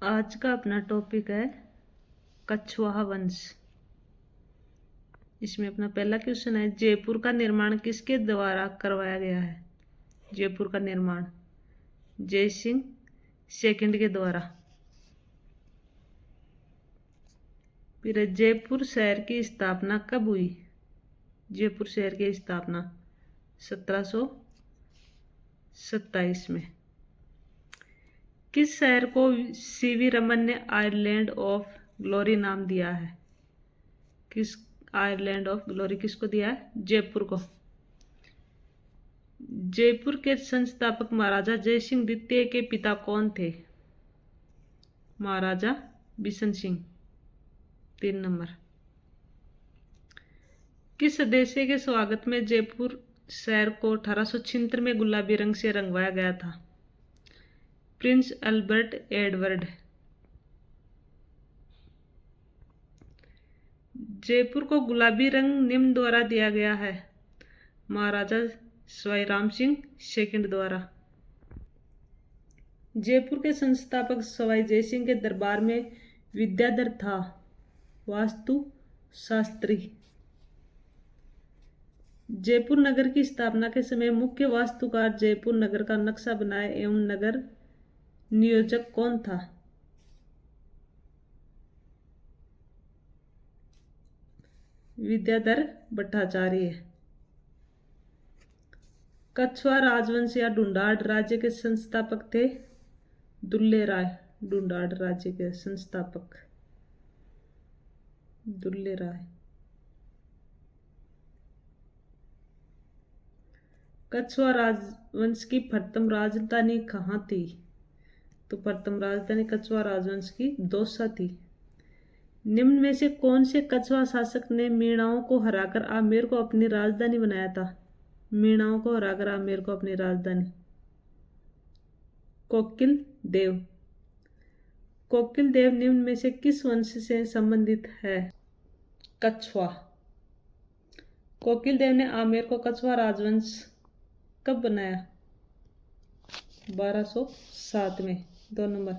आज का अपना टॉपिक है कछवाहा वंश। इसमें अपना पहला क्वेश्चन है, जयपुर का निर्माण किसके द्वारा करवाया गया है? जयपुर का निर्माण जय सिंह सेकंड के द्वारा। फिर जयपुर शहर की स्थापना कब हुई? जयपुर शहर की स्थापना 1727 में। किस शहर को सीवी रमन ने आइलैंड ऑफ ग्लोरी नाम दिया है? किस आइलैंड ऑफ ग्लोरी किसको दिया है? जयपुर को। जयपुर के संस्थापक महाराजा जयसिंह द्वितीय के पिता कौन थे? महाराजा बिशन सिंह। 3 नंबर। किस सदस्य के स्वागत में जयपुर शहर को 1876 में गुलाबी रंग से रंगवाया गया था? Prince Albert Edward. जयपुर को गुलाबी रंग निम्न द्वारा दिया गया है? महाराजा सवाई राम सिंह सेकंड द्वारा। जयपुर के संस्थापक सवाई जयसिंह के दरबार में विद्याधर था वास्तु शास्त्री। जयपुर नगर की स्थापना के समय मुख्य वास्तुकार जयपुर नगर का नक्शा बनाए एवं नगर नियोजक कौन था? विद्याधर भट्टाचार्य। कछवाहा राजवंश या ढूंढाड़ राज्य के संस्थापक थे दुल्ले राय। ढूंढाड़ राज्य के संस्थापक दुल्ले राय। कछवाहा राजवंश की प्रथम राजधानी कहाँ थी? तो प्रथम राजधानी कछवाहा राजवंश की दौसा थी। निम्न में से कौन से कछवाहा शासक ने मीणाओं को हराकर आमेर को अपनी राजधानी बनाया था? मीणाओं को हराकर आमेर को अपनी राजधानी। कोकिल देव। कोकिल देव निम्न में से किस वंश से संबंधित है? कछवाहा। कोकिल देव ने आमेर को कछवाहा राजवंश कब बनाया? 1207 में। 2 नंबर।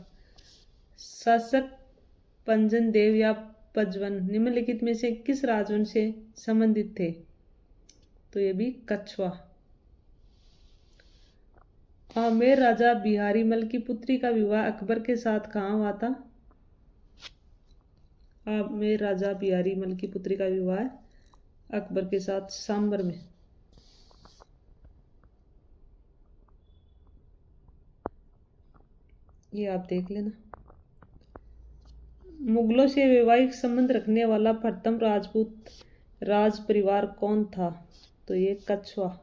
शासक पंजन देव या पजवन निम्नलिखित में से किस राजवंश से संबंधित थे? तो ये भी कछवाहा। आमेर राजा बिहारी मल की पुत्री का विवाह अकबर के साथ कहाँ हुआ था? आमेर राजा बिहारी मल की पुत्री का विवाह अकबर के साथ सांबर में। ये आप देख लेना। मुगलों से वैवाहिक संबंध रखने वाला प्रथम राजपूत राज परिवार कौन था? तो ये कछवाहा।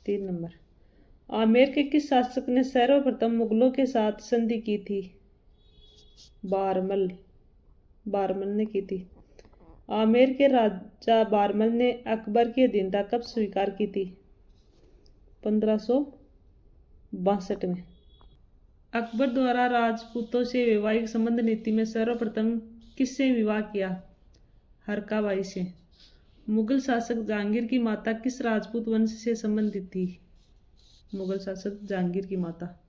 3 नंबर। आमेर के किस शासक ने सर्वप्रथम मुगलों के साथ संधि की थी? बारमल। बारमल ने की थी। आमेर के राजा बारमल ने अकबर की अधीनता कब स्वीकार की थी? 1562 में। अकबर द्वारा राजपूतों से वैवाहिक संबंध नीति में सर्वप्रथम किससे विवाह किया? हरकाबाई से। मुगल शासक जहांगीर की माता किस राजपूत वंश से संबंधित थी? मुगल शासक जहांगीर की माता।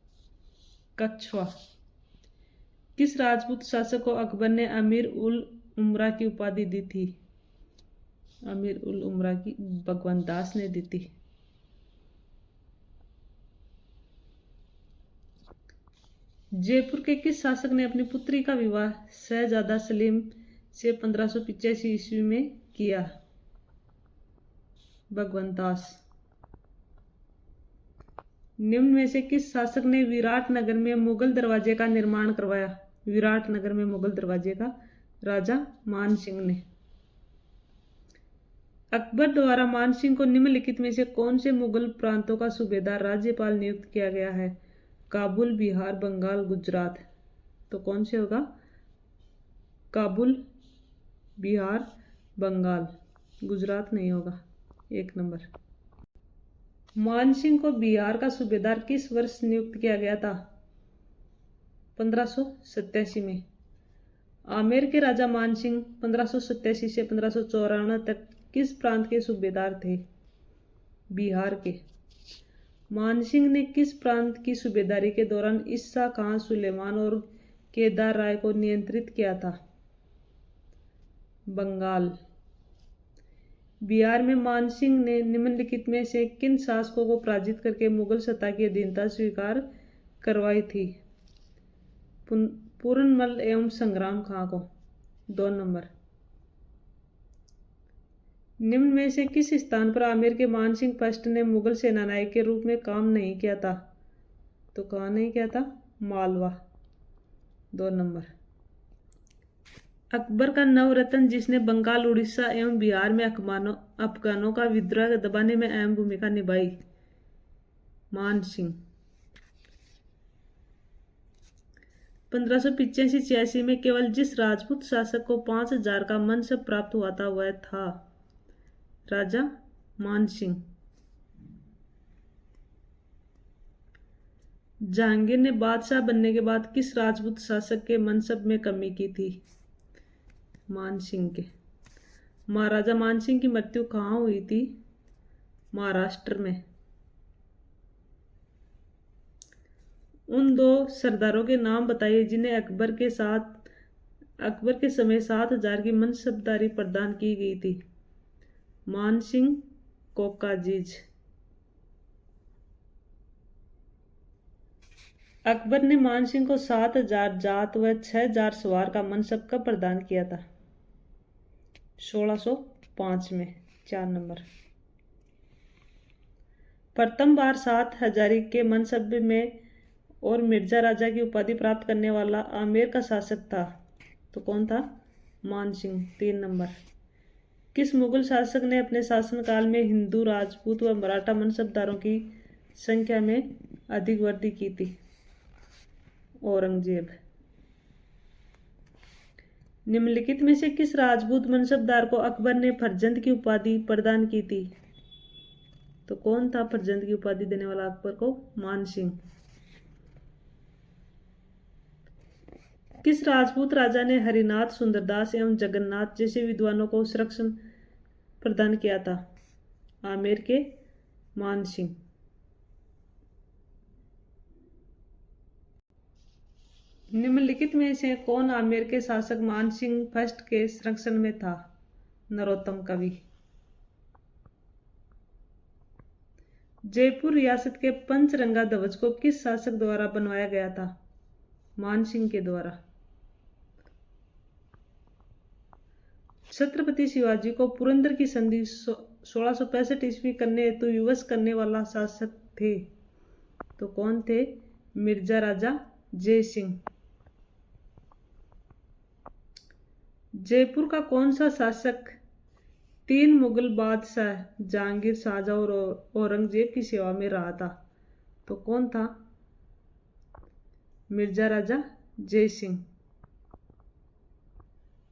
कछवाहा। किस राजपूत शासक को अकबर ने अमीर उल उमरा की उपाधि दी थी? अमीर उल उमरा की भगवंत दास ने दी थी। जयपुर के किस शासक ने अपनी पुत्री का विवाह शहजादा सलीम से 1585 ईस्वी में किया? भगवंत दास। निम्न में से किस शासक ने विराटनगर में मुगल दरवाजे का निर्माण करवाया? विराटनगर में मुगल दरवाजे का राजा मान सिंह ने। अकबर द्वारा मान सिंह को निम्नलिखित में से कौन से मुगल प्रांतों का सूबेदार राज्यपाल नियुक्त किया गया है? काबुल, बिहार, बंगाल, गुजरात। तो कौन से होगा? काबुल, बिहार, बंगाल। गुजरात नहीं होगा। 1 नंबर। मान सिंह को बिहार का सूबेदार किस वर्ष नियुक्त किया गया था? 1587 में। आमेर के राजा मान सिंह 1587 से 1594 तक किस प्रांत के सूबेदार थे? बिहार के। मान सिंह ने किस प्रांत की सूबेदारी के दौरान ईसा खां सुलेमान और केदार राय को नियंत्रित किया था? बंगाल। बिहार में मानसिंह ने निम्नलिखित में से किन शासकों को पराजित करके मुगल सत्ता की अधीनता स्वीकार करवाई थी? पूरनमल एवं संग्राम खां को। 2 नंबर। निम्न में से किस स्थान पर आमेर के मानसिंह फर्स्ट ने मुगल सेनानायक के रूप में काम नहीं किया था? तो कहाँ नहीं किया था? मालवा। 2 नंबर। अकबर का नवरत्न जिसने बंगाल, उड़ीसा एवं बिहार में अफगानों का विद्रोह दबाने में अहम भूमिका निभाई? मानसिंह। 1585-86 में केवल जिस राजपूत शासक को 5000 का मनसब प्राप्त हुआ था वह था? राजा मानसिंह। जहांगीर ने बादशाह बनने के बाद किस राजपूत शासक के मनसब में कमी की थी? मानसिंह के। महाराजा मानसिंह की मृत्यु कहाँ हुई थी? महाराष्ट्र में। उन 2 सरदारों के नाम बताइए जिन्हें अकबर के समय 7000 की मनसबदारी प्रदान की गई थी? मानसिंह, कोकाजीज। अकबर ने मानसिंह को 7000 जात व 6000 सवार का मनसब कब प्रदान किया था? 1605 में। 4 नंबर। प्रथम बार 7000 के मनसब में और मिर्जा राजा की उपाधि प्राप्त करने वाला आमेर का शासक था? तो कौन था? मानसिंह। 3 नंबर। किस मुगल शासक ने अपने शासनकाल में हिंदू, राजपूत व मराठा मनसबदारों की संख्या में अधिक वृद्धि की थी? औरंगजेब। निम्नलिखित में से किस राजपूत मनसबदार को अकबर ने फर्जंद की उपाधि प्रदान की थी? तो कौन था फर्जंद की उपाधि देने वाला अकबर को? मानसिंह। किस राजपूत राजा ने हरिनाथ, सुंदरदास एवं जगन्नाथ जैसे विद्वानों को संरक्षण प्रदान किया था? आमेर के मानसिंह। निम्नलिखित में से कौन आमेर के शासक मानसिंह फर्स्ट के संरक्षण में था? नरोत्तम कवि। जयपुर रियासत के पंचरंगा ध्वज को किस शासक द्वारा बनवाया गया था? मानसिंह के द्वारा। छत्रपति शिवाजी को पुरंदर की संधि 1665 ईस्वी करने हेतु विवश करने वाला शासक थे? तो कौन थे? मिर्जा राजा जय सिंह। जयपुर का कौन सा शासक 3 मुगल बादशाह जहांगीर, शाहजहां और औरंगजेब की सेवा में रहा था? तो कौन था? मिर्जा राजा जय सिंह।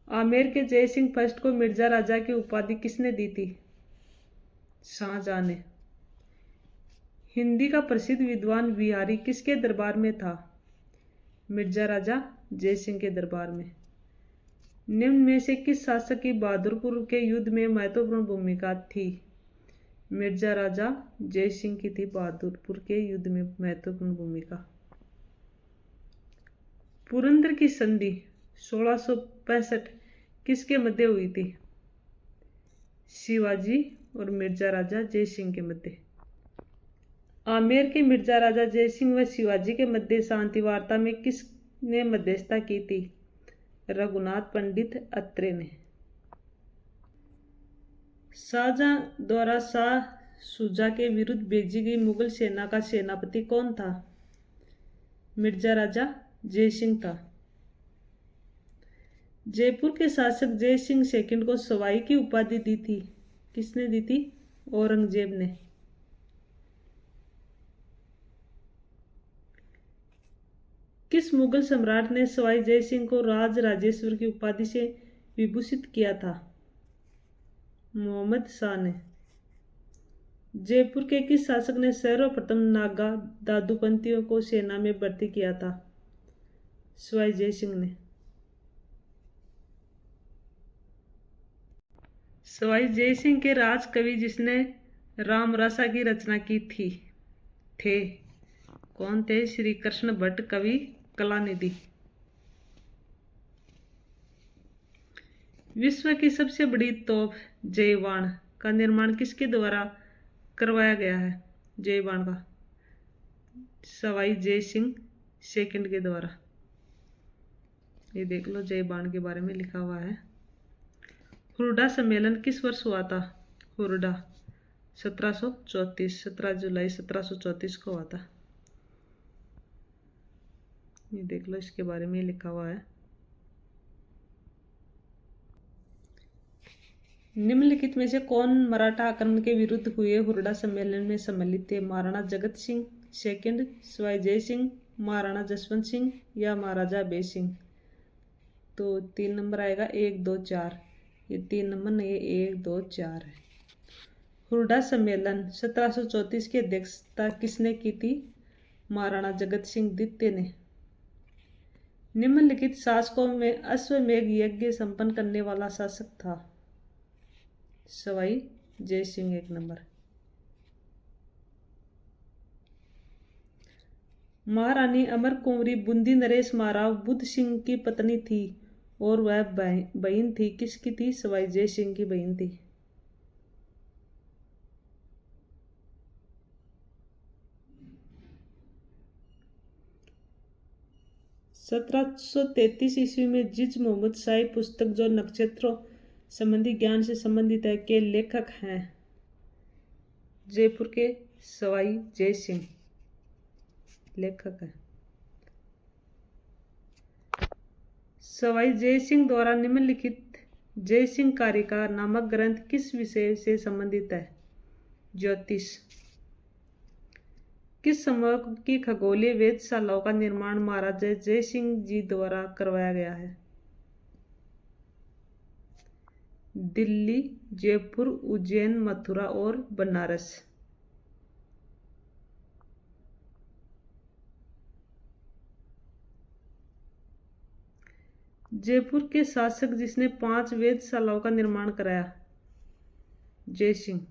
आमेर के जय सिंह फर्स्ट को मिर्जा राजा की उपाधि किसने दी थी? शाहजहां ने। हिंदी का प्रसिद्ध विद्वान बिहारी किसके दरबार में था? मिर्जा राजा जय सिंह के दरबार में। निम्न में से किस शासक की बहादुरपुर के युद्ध में महत्वपूर्ण भूमिका थी? मिर्जा राजा जय सिंह की थी बहादुरपुर के युद्ध में महत्वपूर्ण भूमिका। पुरंदर की संधि 1665 किसके मध्य हुई थी? शिवाजी और मिर्जा राजा जय सिंह के मध्य। आमेर के मिर्जा राजा जय सिंह व शिवाजी के मध्य शांति वार्ता में किसने मध्यस्थता की थी? रघुनाथ पंडित अत्रे ने। शाहजहां द्वारा शाह शुजा के विरुद्ध भेजी गई मुगल सेना का सेनापति कौन था? मिर्जा राजा जय सिंह था। जयपुर के शासक जय सिंह सेकंड को सवाई की उपाधि दी थी? किसने दी थी? औरंगजेब ने। किस मुगल सम्राट ने सवाई जय सिंह को राज राजेश्वर की उपाधि से विभूषित किया था? मोहम्मद शाह ने। जयपुर के किस शासक ने सर्वप्रथम नागा दादूपंथियों को सेना में भर्ती किया था? सवाई जय सिंह ने। सवाई जय सिंह के राज कवि जिसने रामरसा की रचना की थी थे कौन थे? श्री कृष्ण भट्ट कवि कलानिधि। विश्व की सबसे बड़ी तोप जय बाण का निर्माण किसके द्वारा करवाया गया है? जय बाण का सवाई जय सिंह सेकंड के द्वारा। ये देख लो, जय बाण के बारे में लिखा हुआ है। हुरडा सम्मेलन किस वर्ष हुआ था? हुरडा 1734, 17 जुलाई 1734 को हुआ था। ये देख लो, इसके बारे में लिखा हुआ है। निम्नलिखित में से कौन मराठा आक्रमण के विरुद्ध हुए हुरडा सम्मेलन में सम्मिलित थे? महाराणा जगत सिंह सेकंड, सवाई जय सिंह, महाराणा जसवंत सिंह या महाराजा अभय सिंह? तो 3 नंबर आएगा, 1 2 4। ये 3 नंबर नहीं है, 1 2 4 है। हुरडा सम्मेलन 1734 की अध्यक्षता किसने की थी? महाराणा जगत सिंह द्वितीय ने। निम्नलिखित शासकों में अश्वमेध यज्ञ संपन्न करने वाला शासक था? सवाई जय सिंह 1 नंबर। महारानी अमर कुंवरी बूंदी नरेश महाराव बुद्ध सिंह की पत्नी थी और वह बहन थी, किसकी थी? सवाई जय सिंह की बहन थी। (1733) ईस्वी में जिज मोहम्मद शाही पुस्तक जो नक्षत्रों संबंधी ज्ञान से संबंधित है के लेखक हैं? जयपुर के सवाई जय सिंह लेखक है। सवाई जय सिंह द्वारा निम्नलिखित जय सिंह कारिका नामक ग्रंथ किस विषय से संबंधित है? ज्योतिष। किस समूह की खगोलीय वेधशालाओं का निर्माण महाराजा जय सिंह जी द्वारा करवाया गया है? दिल्ली, जयपुर, उज्जैन, मथुरा और बनारस। जयपुर के शासक जिसने 5 वेधशालाओं का निर्माण कराया? जय सिंह।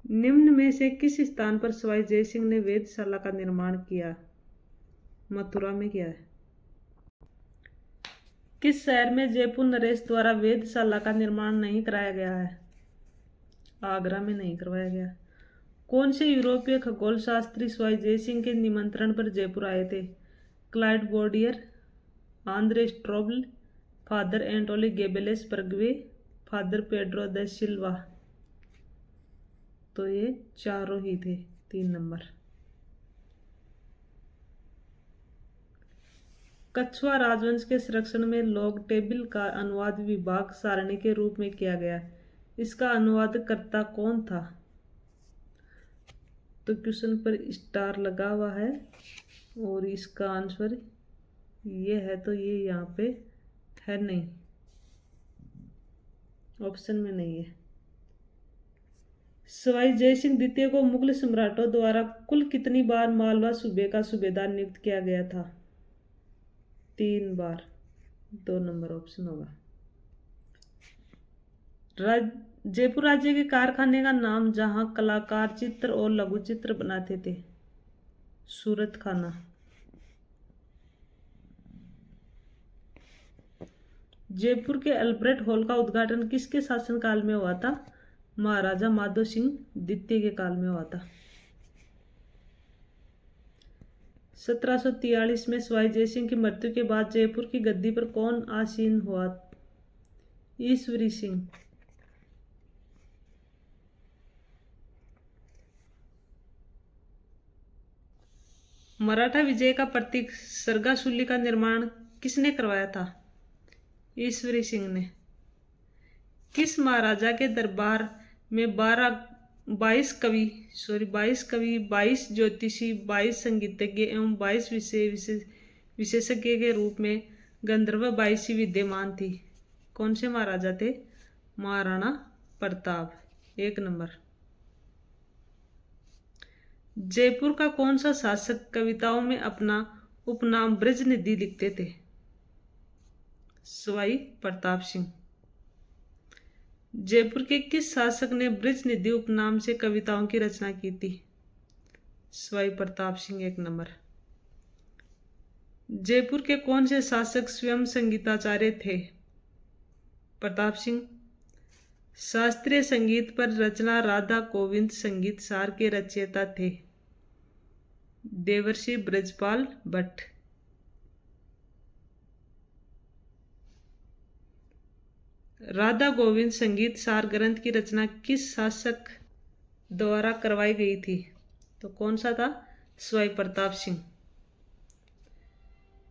निम्न में से किस स्थान पर सवाई जय सिंह ने वेधशाला का निर्माण किया? मथुरा में किया है। किस शहर में जयपुर नरेश द्वारा वेधशाला का निर्माण नहीं कराया गया है? आगरा में नहीं करवाया गया। कौन से यूरोपीय खगोल शास्त्री सवाई जय सिंह के निमंत्रण पर जयपुर आए थे? Clyde Bourdier, Andre Strobel, father Antoli Gabeles Paraguay, father Pedro da Silva? तो ये चारों ही थे, 3 नंबर। कछवा राजवंश के संरक्षण में लॉग टेबल का अनुवाद विभाग सारणी के रूप में किया गया। इसका अनुवादकर्ता कौन था? तो क्वेश्चन पर स्टार लगा हुआ है और इसका आंसर ये है, तो ये यहाँ पे है नहीं, ऑप्शन में नहीं है। सवाई जय सिंह द्वितीय को मुगल सम्राटों द्वारा कुल कितनी बार मालवा सूबे का सूबेदार नियुक्त किया गया था? 3 बार, 2 नंबर ऑप्शन होगा। जयपुर राज्य के कारखाने का नाम जहां कलाकार चित्र और लघु चित्र बनाते थे? सूरत खाना। जयपुर के अल्फ्रेड हॉल का उद्घाटन किसके शासनकाल में हुआ था? महाराजा माधो सिंह द्वितीय के काल में हुआ था। 1743 में सवाई जय सिंह की मृत्यु के बाद जयपुर की गद्दी पर कौन आसीन हुआ? ईश्वरी सिंह। मराठा विजय का प्रतीक सरगासुली का निर्माण किसने करवाया था? ईश्वरी सिंह ने। किस महाराजा के दरबार में 22 कवि, 22 ज्योतिषी, 22 संगीतज्ञ एवं 22 विशेषज्ञ के रूप में गंधर्व 22 विद्यमान थी? कौन से महाराजा थे? महाराणा प्रताप। 1 नंबर। जयपुर का कौन सा शासक कविताओं में अपना उपनाम ब्रजनिधि लिखते थे? सवाई प्रताप सिंह। जयपुर के किस शासक ने ब्रजनिधि उपनाम से कविताओं की रचना की थी? सवाई प्रताप सिंह। 1 नंबर। जयपुर के कौन से शासक स्वयं संगीताचार्य थे? प्रताप सिंह। शास्त्रीय संगीत पर रचना राधा गोविंद संगीत सार के रचयिता थे? देवर्षि ब्रजपाल भट्ट। राधा गोविंद संगीत सार ग्रंथ की रचना किस शासक द्वारा करवाई गई थी? तो कौन सा था? सवाई प्रताप सिंह।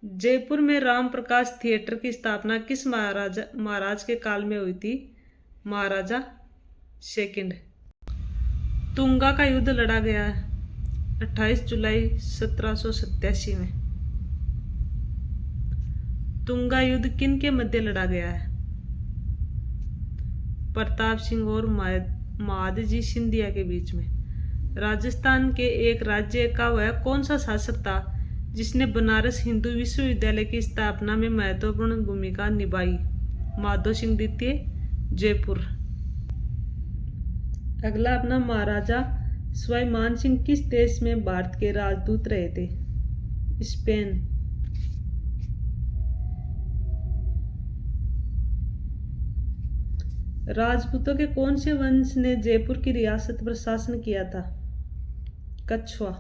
जयपुर में राम प्रकाश थिएटर की स्थापना किस महाराज के काल में हुई थी? महाराजा सेकंड। तुंगा का युद्ध लड़ा गया 28 जुलाई 1787 में। तुंगा युद्ध किन के मध्य लड़ा गया है? प्रताप सिंह और महादजी सिंधिया के बीच में। राजस्थान के एक राज्य का वह कौन सा शासक था जिसने बनारस हिंदू विश्वविद्यालय की स्थापना में महत्वपूर्ण भूमिका निभाई? माधो सिंह द्वितीय, जयपुर। अगला अपना महाराजा सवाई मानसिंह किस देश में भारत के राजदूत रहे थे? स्पेन। राजपूतों के कौन से वंश ने जयपुर की रियासत पर शासन किया था? कछवा।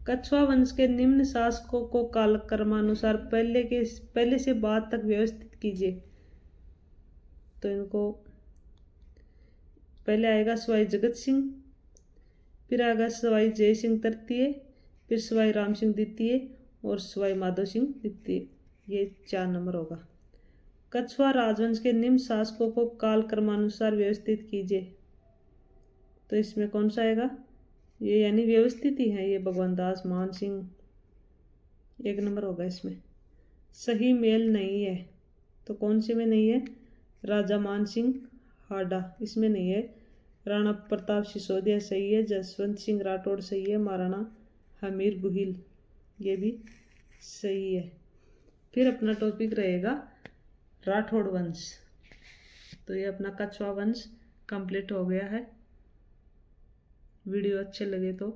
कछवा वंश के निम्न शासकों को कालक्रमानुसार पहले से बाद तक व्यवस्थित कीजिए। तो इनको पहले आएगा सवाई जगत सिंह, फिर आएगा सवाई जय सिंह तृतीय, फिर सवाई राम सिंह द्वितीय और सवाई माधो सिंह द्वितीय। ये 4 नंबर होगा। कछवा राजवंश के निम्न शासकों को काल क्रमानुसार व्यवस्थित कीजिए। तो इसमें कौन सा आएगा? ये यानी व्यवस्थित ही है ये। भगवान दास, मान सिंह, 1 नंबर होगा इसमें। सही मेल नहीं है तो कौन से में नहीं है? राजा मान सिंह हाडा इसमें नहीं है। राणा प्रताप सिसोदिया सही है। जसवंत सिंह राठौड़ सही है। महाराणा हमीर गुहिल ये भी सही है। फिर अपना टॉपिक रहेगा राठौड़ वंश। तो ये अपना कछवा वंश कंप्लीट हो गया है। वीडियो अच्छे लगे तो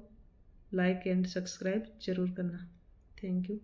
लाइक एंड सब्सक्राइब जरूर करना। Thank you.